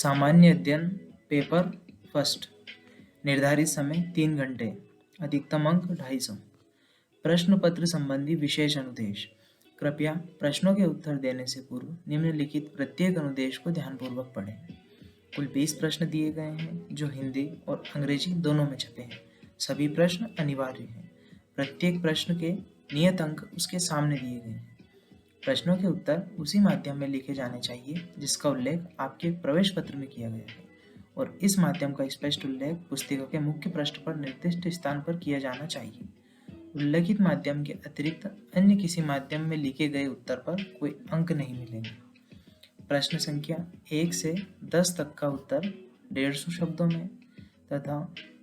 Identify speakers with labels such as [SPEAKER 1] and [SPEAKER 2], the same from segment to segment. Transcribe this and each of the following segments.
[SPEAKER 1] सामान्य अध्ययन paper first. निर्धारित समय 3 घंटे। अधिकतम अंक 250। प्रश्न पत्र संबंधी विशेष अनुदेश। कृपया प्रश्नों के उत्तर देने से पूर्व निम्नलिखित प्रत्येक अनुदेश को ध्यानपूर्वक पढ़ें। कुल 20 प्रश्न दिए गए हैं जो हिंदी और अंग्रेजी दोनों में छपे हैं। सभी प्रश्न अनिवार्य हैं। प्रत्येक प्रश्न के नियत अंक उसके सामने दिए गए हैं। प्रश्नों के उत्तर उसी माध्यम में लिखे जाने चाहिए जिसका उल्लेख आपके प्रवेश पत्र में किया गया है और इस माध्यम का स्पष्ट उल्लेख पुस्तिका के मुख्य पृष्ठ पर निर्दिष्ट स्थान पर किया जाना चाहिए। उल्लेखित माध्यम के अतिरिक्त अन्य किसी माध्यम में लिखे गए उत्तर पर कोई अंक नहीं मिलेंगे। प्रश्न संख्या 1 से 10 तक का उत्तर 150 शब्दों में तथा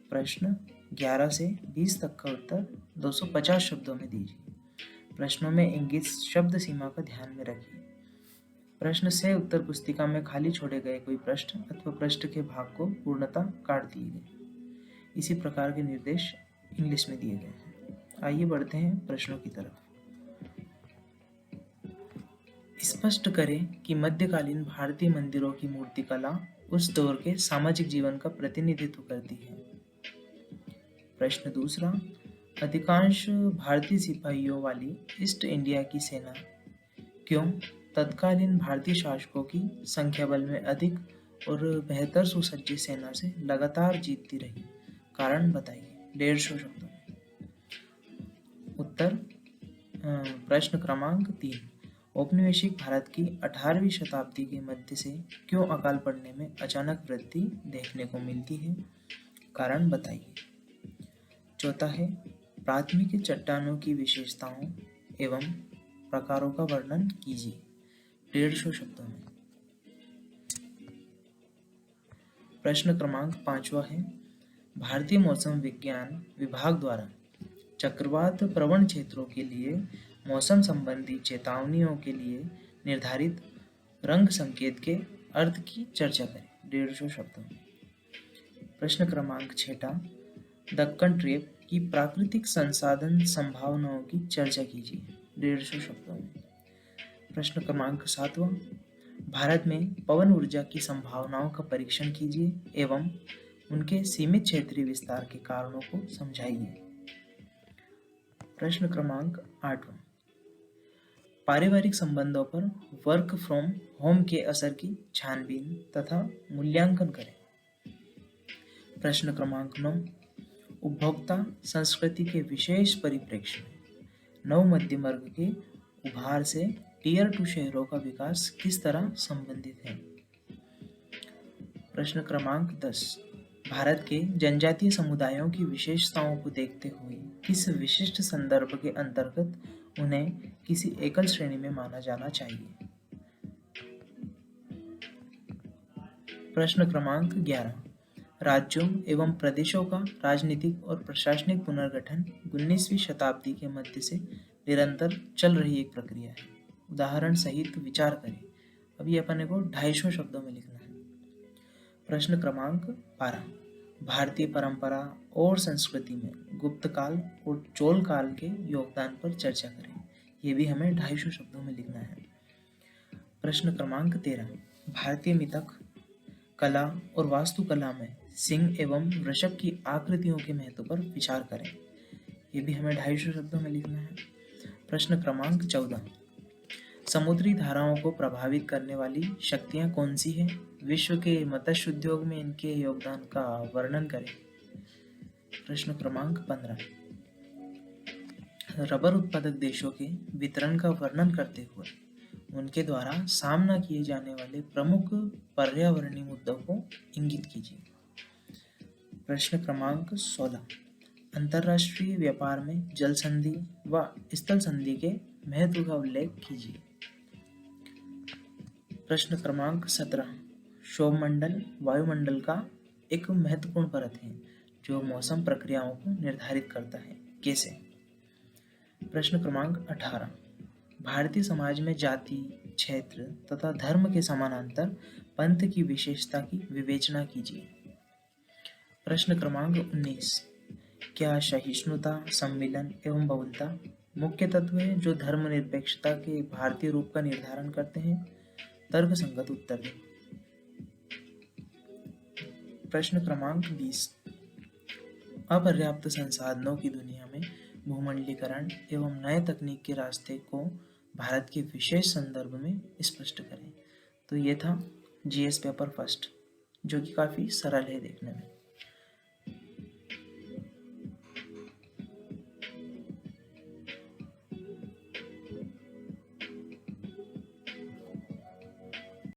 [SPEAKER 1] प्रश्न 11 से 20 तक का उत्तर 250 शब्दों में दीजिए। प्रश्नों में इंगित शब्द सीमा का ध्यान में रखिए। प्रश्न से उत्तर पुस्तिका में खाली छोड़े गए कोई प्रश्न अथवा पृष्ठ के भाग को पूर्णतः काट दिए गए। इसी प्रकार के निर्देश इंग्लिश में दिए गए हैं। आइए बढ़ते हैं प्रश्नों की तरफ। स्पष्ट करें कि मध्यकालीन भारतीय मंदिरों की मूर्तिकला उस दौर के सामाजिक जीवन का प्रतिनिधित्व करती है। प्रश्न दूसरा, अधिकांश भारतीय सिपाहियों वाली ईस्ट इंडिया की सेना क्यों तत्कालीन भारतीय शासकों की संख्या बल में अधिक और बेहतर सुसज्जित सेना से लगातार जीतती रही? कारण बताइए। 150 शब्दों में। उत्तर प्रश्न क्रमांक 3, औपनिवेशिक भारत की 18वीं शताब्दी के मध्य से क्यों अकाल पड़ने में अचानक वृद्धि देखने को मिलती है? कारण बताइए। चौथा है, प्राथमिक चट्टानों की विशेषताओं एवं प्रकारों का वर्णन कीजिए। 150 शब्दों में। प्रश्न क्रमांक 5वां है, भारतीय मौसम विज्ञान विभाग द्वारा चक्रवात प्रवण क्षेत्रों के लिए मौसम संबंधी चेतावनियों के लिए निर्धारित रंग संकेत के अर्थ की चर्चा करें। 150 शब्दों में। प्रश्न क्रमांक 6, दक्कन ट्रेप की प्राकृतिक संसाधन संभावनाओं की चर्चा कीजिए। 150 शब्दों में। प्रश्न क्रमांक 7, भारत में पवन ऊर्जा की संभावनाओं का परीक्षण कीजिए एवं उनके सीमित क्षेत्रीय विस्तार के कारणों को समझाइए। प्रश्न क्रमांक 8, पारिवारिक संबंधों पर वर्क फ्रॉम होम के असर की छानबीन तथा मूल्यांकन करें। प्रश्न क्रमांक 9, उपभोक्ता संस्कृति के विशेष परिप्रेक्ष्य में नव मध्यम वर्ग के उभार से टीयर 2 शहरों का विकास किस तरह संबंधित है? प्रश्न क्रमांक 10, भारत के जनजातीय समुदायों की विशेषताओं को देखते हुए किस विशिष्ट संदर्भ के अंतर्गत उन्हें किसी एकल श्रेणी में माना जाना चाहिए? प्रश्न क्रमांक 11, राज्यों एवं प्रदेशों का राजनीतिक और प्रशासनिक पुनर्गठन 19वीं शताब्दी के मध्य से निरंतर चल रही एक प्रक्रिया है। उदाहरण सहित विचार करें। अभी अपन को 250 शब्दों में लिखना है। प्रश्न क्रमांक 12, भारतीय परंपरा और संस्कृति में गुप्त काल और चोल काल के योगदान पर चर्चा करें। ये भी हमें 250 शब्दों में लिखना है। प्रश्न क्रमांक 13, भारतीय मिथक कला और वास्तुकला में सिंह एवं वृषभ की आकृतियों के महत्व पर विचार करें। ये भी हमें 250 शब्दों में लिखना है। प्रश्न क्रमांक 14, समुद्री धाराओं को प्रभावित करने वाली शक्तियां कौन सी हैं? विश्व के मत्स्य उद्योग में इनके योगदान का वर्णन करें। प्रश्न क्रमांक 15, रबर उत्पादक देशों के वितरण का वर्णन करते हुए उनके द्वारा सामना किए जाने वाले प्रमुख पर्यावरणीय मुद्दों को इंगित कीजिए। प्रश्न क्रमांक 16, अंतर्राष्ट्रीय व्यापार में जल संधि व स्थल संधि के महत्व का उल्लेख कीजिए। प्रश्न क्रमांक 17, क्षोभमंडल वायुमंडल का एक महत्वपूर्ण परत है जो मौसम प्रक्रियाओं को निर्धारित करता है। कैसे? प्रश्न क्रमांक 18, भारतीय समाज में जाति, क्षेत्र तथा धर्म के समानांतर पंथ की विशेषता की विवेचना कीजिए। प्रश्न क्रमांक 19, क्या सहिष्णुता, सम्मिलन एवं बहुलता मुख्य तत्व हैं जो धर्मनिरपेक्षता के भारतीय रूप का निर्धारण करते हैं? तर्कसंगत उत्तर दें। प्रश्न क्रमांक 20। अपर्याप्त संसाधनों की दुनिया में भूमंडलीकरण एवं नए तकनीक के रास्ते को भारत के विशेष संदर्भ में स्पष्ट करें। तो ये था जीएस पेपर फर्स्ट, जो कि काफ़ी सरल है देखने में।